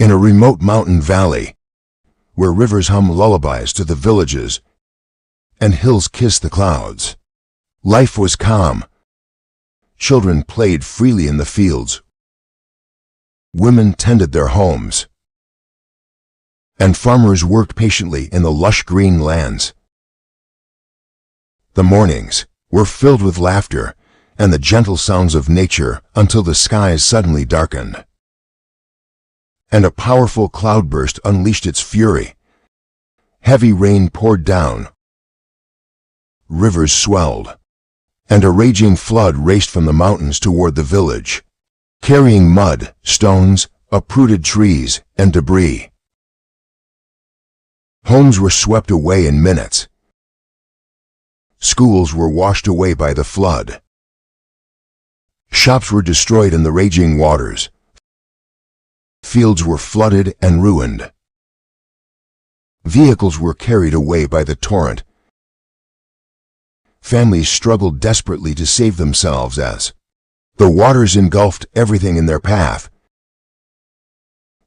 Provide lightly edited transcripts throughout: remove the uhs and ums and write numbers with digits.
In a remote mountain valley, where rivers hum lullabies to the villages and hills kiss the clouds, life was calm. Children played freely in the fields. Women tended their homes, and farmers worked patiently in the lush green lands. The mornings were filled with laughter and the gentle sounds of nature until the skies suddenly darkened, and a powerful cloudburst unleashed its fury. Heavy rain poured down, rivers swelled, and a raging flood raced from the mountains toward the village, carrying mud, stones, uprooted trees, and debris. Homes were swept away in minutes. Schools were washed away by the flood. Shops were destroyed in the raging waters. Fields were flooded and ruined. Vehicles were carried away by the torrent. Families struggled desperately to save themselves as the waters engulfed everything in their path.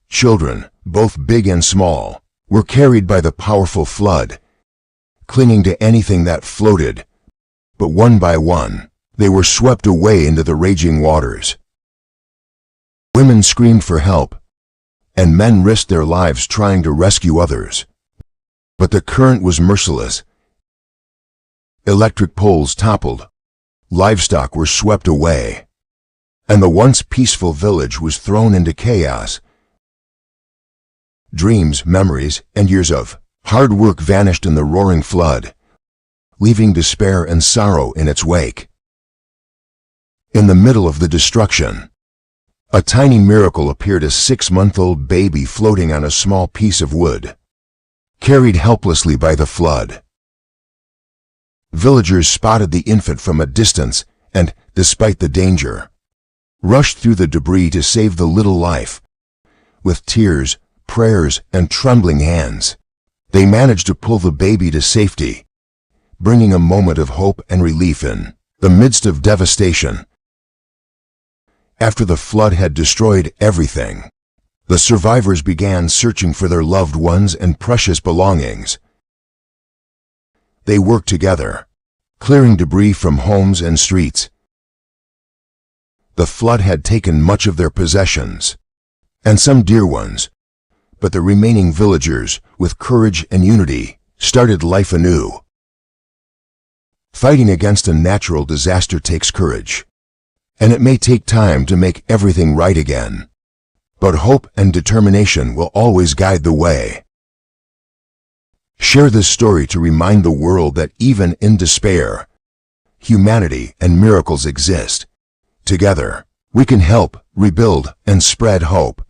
Children, both big and small, were carried by the powerful flood, clinging to anything that floated, but one by one, they were swept away into the raging waters. Women screamed for help, and men risked their lives trying to rescue others. But the current was merciless. Electric poles toppled, livestock were swept away, and the once peaceful village was thrown into chaos. Dreams, memories, and years of hard work vanished in the roaring flood, leaving despair and sorrow in its wake. In the middle of the destruction, a tiny miracle appeared: a 6-month-old baby floating on a small piece of wood, carried helplessly by the flood. Villagers spotted the infant from a distance and, despite the danger, rushed through the debris to save the little life. With tears, prayers, and trembling hands, they managed to pull the baby to safety, bringing a moment of hope and relief in the midst of devastation. After the flood had destroyed everything, the survivors began searching for their loved ones and precious belongings. They worked together, clearing debris from homes and streets. The flood had taken much of their possessions, and some dear ones, but the remaining villagers, with courage and unity, started life anew. Fighting against a natural disaster takes courage, and it may take time to make everything right again, but hope and determination will always guide the way. Share this story to remind the world that even in despair, humanity and miracles exist. Together, we can help, rebuild, and spread hope.